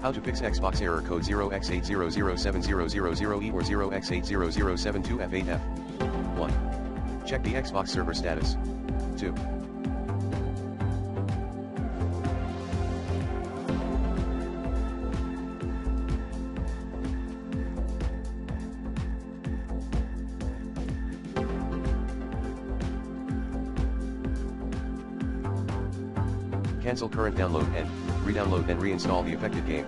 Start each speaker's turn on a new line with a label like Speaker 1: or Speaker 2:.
Speaker 1: How to fix Xbox error code 0x800700E or 0x800772F8F. 1. Check the Xbox server status. 2. Cancel current download and re-download and reinstall the affected game.